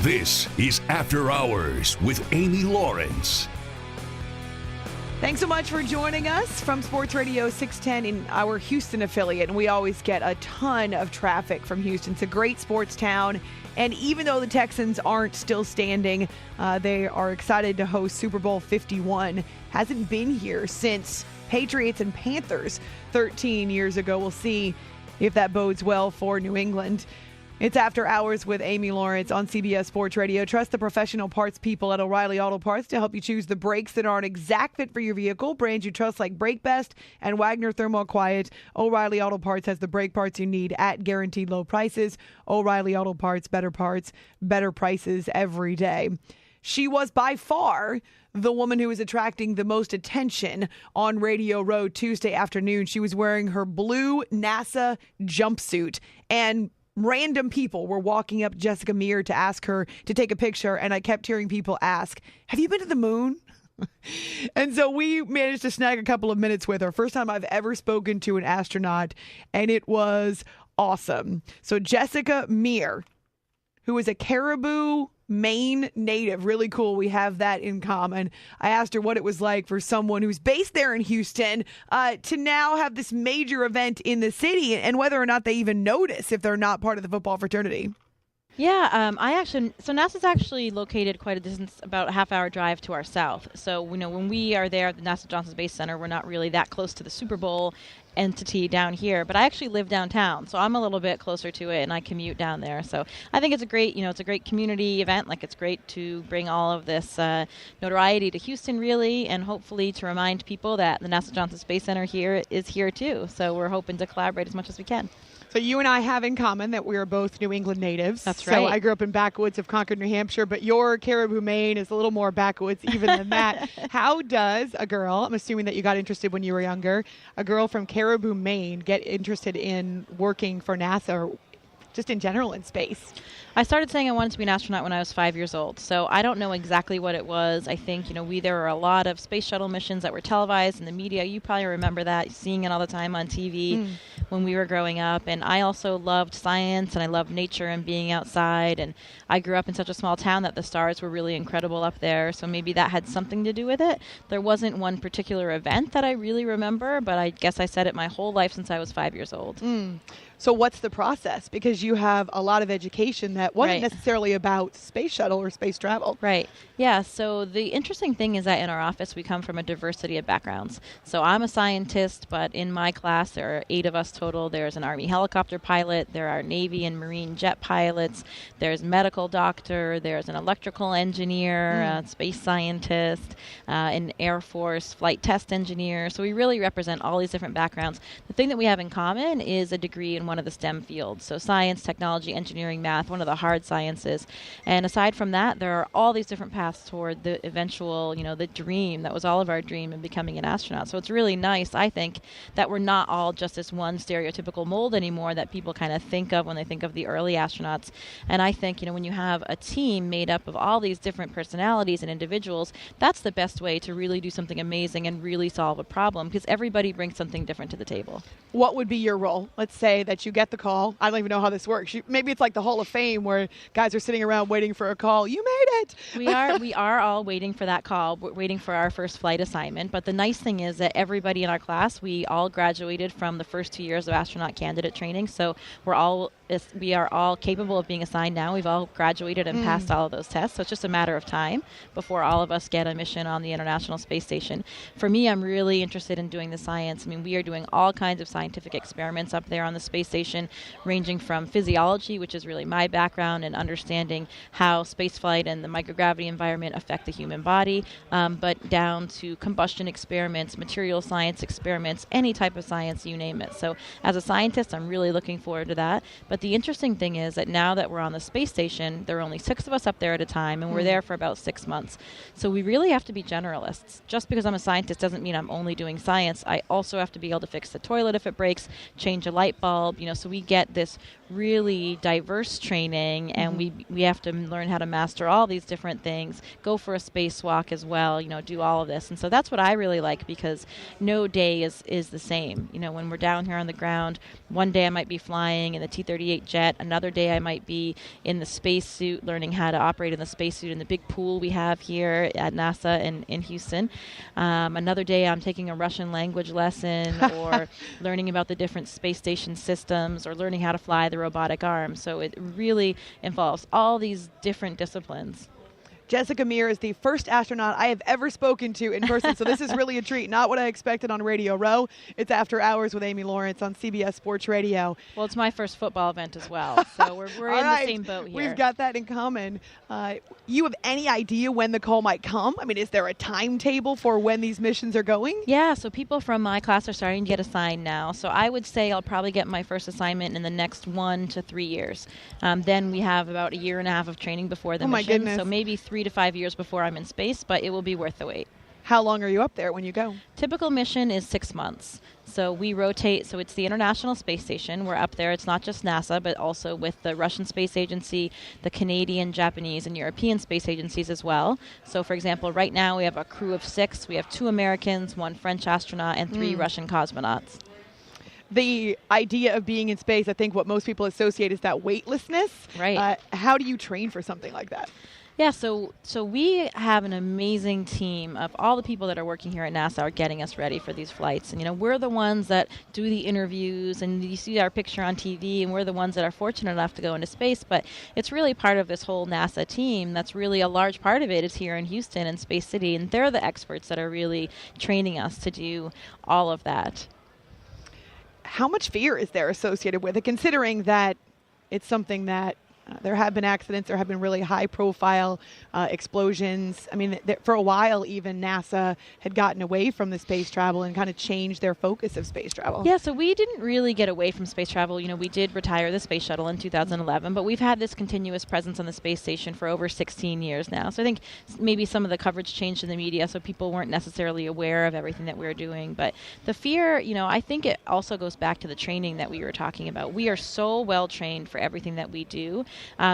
This is After Hours with Amy Lawrence. Thanks so much for joining us from Sports Radio 610 in our Houston affiliate. And we always get a ton of traffic from Houston. It's a great sports town. And even though the Texans aren't still standing, they are excited to host Super Bowl 51. Hasn't been here since Patriots and Panthers 13 years ago. We'll see if that bodes well for New England. It's After Hours with Amy Lawrence on CBS Sports Radio. Trust the professional parts people at O'Reilly Auto Parts to help you choose the brakes that are an exact fit for your vehicle. Brands you trust like Brake Best and Wagner Thermal Quiet. O'Reilly Auto Parts has the brake parts you need at guaranteed low prices. O'Reilly Auto Parts, better prices every day. She was by far the woman who was attracting the most attention on Radio Row Tuesday afternoon. She was wearing her blue NASA jumpsuit, and random people were walking up Jessica Meir to ask her to take a picture, and I kept hearing people ask, "Have you been to the moon?" And so we managed to snag a couple of minutes with her. First time I've ever spoken to an astronaut, and it was awesome. So Jessica Meir, who is a Caribou, Maine native. Really cool. We have that in common. I asked her what it was like for someone who's based there in Houston to now have this major event in the city, and whether or not they even notice if they're not part of the football fraternity. Yeah, so NASA's actually located quite a distance, about a half-hour drive to our south. So, when we are there at the NASA Johnson Space Center, we're not really that close to the Super Bowl entity down here, but I actually live downtown, so I'm a little bit closer to it, and I commute down there. So I think it's a great, it's a great community event. Like, it's great to bring all of this notoriety to Houston, really, and hopefully to remind people that the NASA Johnson Space Center here is here too. So we're hoping to collaborate as much as we can. So you and I have in common that we are both New England natives. That's right. So I grew up in backwoods of Concord, New Hampshire, but your Caribou, Maine is a little more backwoods even than that. How does a girl, I'm assuming that you got interested when you were younger, a girl from Caribou, Maine get interested in working for NASA or just in general in space? I started saying I wanted to be an astronaut when I was 5 years old, so I don't know exactly what it was. I think, there were a lot of space shuttle missions that were televised in the media. You probably remember that, seeing it all the time on TV when we were growing up. And I also loved science, and I loved nature and being outside. And I grew up in such a small town that the stars were really incredible up there, so maybe that had something to do with it. There wasn't one particular event that I really remember, but I guess I said it my whole life since I was 5 years old. So what's the process? Because you have a lot of education that wasn't necessarily about space shuttle or space travel. Right. Yeah. So the interesting thing is that in our office, we come from a diversity of backgrounds. So I'm a scientist, but in my class, there are 8 of us total. There's an Army helicopter pilot. There are Navy and Marine jet pilots. There's medical doctor. There's an electrical engineer, a space scientist, an Air Force flight test engineer. So we really represent all these different backgrounds. The thing that we have in common is a degree in one of the STEM fields. So science, technology, engineering, math, one of the hard sciences. And aside from that, there are all these different paths toward the eventual, the dream that was all of our dream in becoming an astronaut. So it's really nice, I think, that we're not all just this one stereotypical mold anymore that people kind of think of when they think of the early astronauts. And I think, when you have a team made up of all these different personalities and individuals, that's the best way to really do something amazing and really solve a problem, because everybody brings something different to the table. What would be your role? Let's say that you get the call. I don't even know how this works. Maybe it's like the Hall of Fame where guys are sitting around waiting for a call. You made it. We are all waiting for that call, waiting for our first flight assignment. But the nice thing is that everybody in our class, we all graduated from the first 2 years of astronaut candidate training. So we are all capable of being assigned now. We've all graduated and passed all of those tests. So it's just a matter of time before all of us get a mission on the International Space Station. For me, I'm really interested in doing the science. We are doing all kinds of scientific experiments up there on the space station, ranging from physiology, which is really my background, and understanding how spaceflight and the microgravity environment affect the human body, but down to combustion experiments, material science experiments, any type of science, you name it. So as a scientist, I'm really looking forward to that. But the interesting thing is that now that we're on the space station, there are only 6 of us up there at a time, and we're there for about 6 months. So we really have to be generalists. Just because I'm a scientist doesn't mean I'm only doing science. I also have to be able to fix the toilet if it breaks, change a light bulb, so we get this really diverse training, and we have to learn how to master all these different things, go for a spacewalk as well, do all of this. And so that's what I really like, because no day is the same. When we're down here on the ground, one day I might be flying in the T-38 jet, another day I might be in the spacesuit, learning how to operate in the spacesuit in the big pool we have here at NASA in Houston. Another day I'm taking a Russian language lesson or learning about the different space station systems, or learning how to fly the robotic arm. So it really involves all these different disciplines. Jessica Meir is the first astronaut I have ever spoken to in person, so this is really a treat. Not what I expected on Radio Row. It's After Hours with Amy Lawrence on CBS Sports Radio. Well, it's my first football event as well, so we're in the same boat here. We've got that in common. You have any idea when the call might come? I mean, is there a timetable for when these missions are going? Yeah, so people from my class are starting to get assigned now. So I would say I'll probably get my first assignment in the next 1 to 3 years. Then we have about a year and a half of training before the mission. My goodness. So maybe 3 to 5 years before I'm in space, but it will be worth the wait. How long are you up there when you go? Typical mission is 6 months. So we rotate. So it's the International Space Station. We're up there. It's not just NASA, but also with the Russian Space Agency, the Canadian, Japanese, and European space agencies as well. So, for example, right now we have a crew of 6. We have 2 Americans, 1 French astronaut, and 3 Russian cosmonauts. The idea of being in space, I think what most people associate is that weightlessness. Right. How do you train for something like that? Yeah, so we have an amazing team of all the people that are working here at NASA are getting us ready for these flights. And, we're the ones that do the interviews, and you see our picture on TV, and we're the ones that are fortunate enough to go into space. But it's really part of this whole NASA team. That's really a large part of it is here in Houston and Space City, and they're the experts that are really training us to do all of that. How much fear is there associated with it, considering that it's something that there have been accidents, there have been really high-profile explosions. I mean, for a while, even NASA had gotten away from the space travel and kind of changed their focus of space travel. Yeah, so we didn't really get away from space travel. We did retire the space shuttle in 2011, but we've had this continuous presence on the space station for over 16 years now. So I think maybe some of the coverage changed in the media, so people weren't necessarily aware of everything that we were doing. But the fear, I think it also goes back to the training that we were talking about. We are so well trained for everything that we do.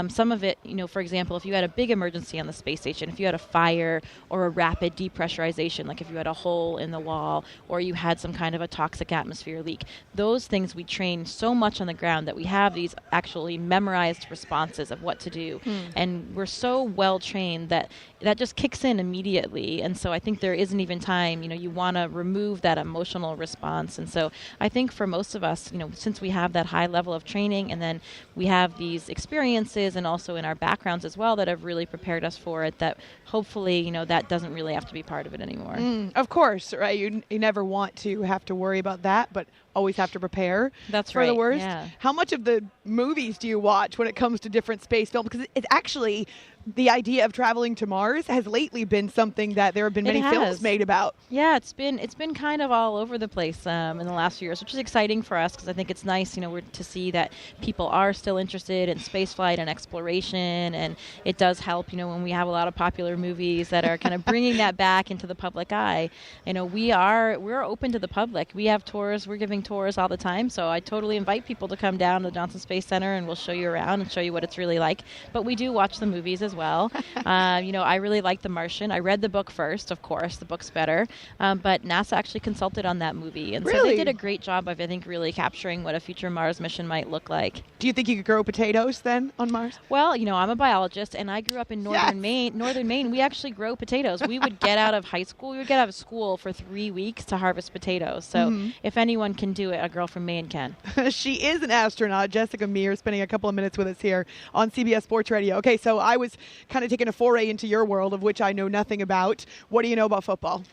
Some of it, for example, if you had a big emergency on the space station, if you had a fire or a rapid depressurization, like if you had a hole in the wall or you had some kind of a toxic atmosphere leak, those things we train so much on the ground that we have these actually memorized responses of what to do. And we're so well trained that just kicks in immediately. And so I think there isn't even time, you want to remove that emotional response. And so I think for most of us, since we have that high level of training and then we have these experiences and also in our backgrounds as well that have really prepared us for it, that hopefully, that doesn't really have to be part of it anymore. Of course, right? You never want to have to worry about that, but always have to prepare for the worst. Yeah. How much of the movies do you watch when it comes to different space films? Because it's actually the idea of traveling to Mars has lately been something that there have been many films made about. Yeah, it's been kind of all over the place in the last few years, which is exciting for us because I think it's nice, to see that people are still interested in spaceflight and exploration, and it does help, when we have a lot of popular movies that are kind of bringing that back into the public eye. We're open to the public. We have tours. We're giving tours all the time, so I totally invite people to come down to the Johnson Space Center, and we'll show you around and show you what it's really like. But we do watch the movies as well. I really like The Martian. I read the book first, of course. The book's better. But NASA actually consulted on that movie. And so they did a great job of, I think, really capturing what a future Mars mission might look like. Do you think you could grow potatoes then on Mars? Well, I'm a biologist, and I grew up in northern Maine. We actually grow potatoes. We would get out of high school. We would get out of school for 3 weeks to harvest potatoes. So if anyone can do it, a girl from Maine can. She is an astronaut, Jessica Meir, spending a couple of minutes with us here on CBS Sports Radio. Okay, so I was kind of taking a foray into your world, of which I know nothing about. What do you know about football?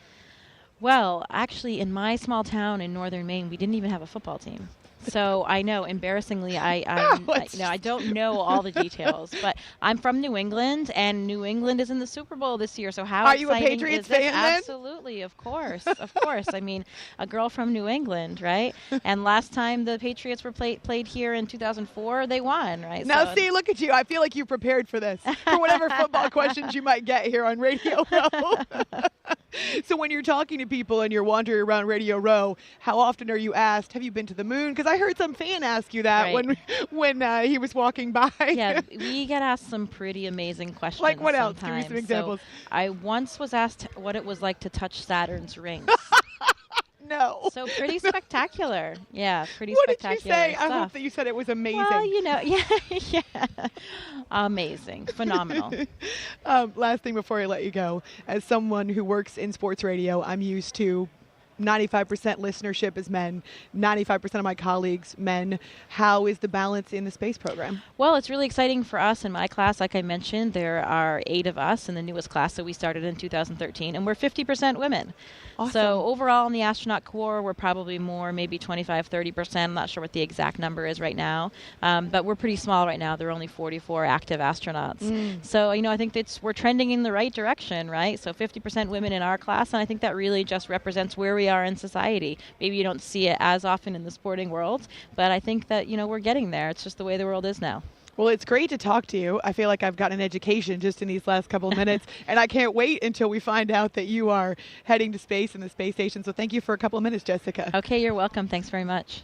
Well, actually, in my small town in northern Maine, we didn't even have a football team. So I know, embarrassingly, I don't know all the details, but I'm from New England, and New England is in the Super Bowl this year. So how are exciting you a Patriots is this? fan then? Absolutely, of course, of course. I mean, a girl from New England, right? And last time the Patriots were played here in 2004, they won, right? Now, see, look at you. I feel like you prepared for this, for whatever football questions you might get here on Radio Row. So when you're talking to people and you're wandering around Radio Row, how often are you asked, have you been to the moon? Because I heard some fan ask you that Right. when he was walking by. Yeah, we get asked some pretty amazing questions. Like what else? Give me some sometimes. examples. So I once was asked what it was like to touch Saturn's rings. No. So pretty spectacular. Yeah, pretty What did you spectacular say? stuff. I hope that you said it was amazing. Well, yeah. Amazing. Phenomenal. Last thing before I let you go. As someone who works in sports radio, I'm used to 95% listenership is men, 95% of my colleagues men. How is the balance in the space program? Well, it's really exciting for us in my class. Like I mentioned, there are 8 of us in the newest class that we started in 2013, and we're 50% women. Awesome. So overall in the astronaut corps, we're probably more, maybe 25, 30%. I'm not sure what the exact number is right now, but we're pretty small right now. There are only 44 active astronauts. So, I think we're trending in the right direction, right? So 50% women in our class, and I think that really just represents where we are in society. Maybe you don't see it as often in the sporting world, but I think that, we're getting there. It's just the way the world is now. Well, it's great to talk to you. I feel like I've gotten an education just in these last couple of minutes, and I can't wait until we find out that you are heading to space in the space station. So thank you for a couple of minutes, Jessica. Okay, you're welcome. Thanks very much.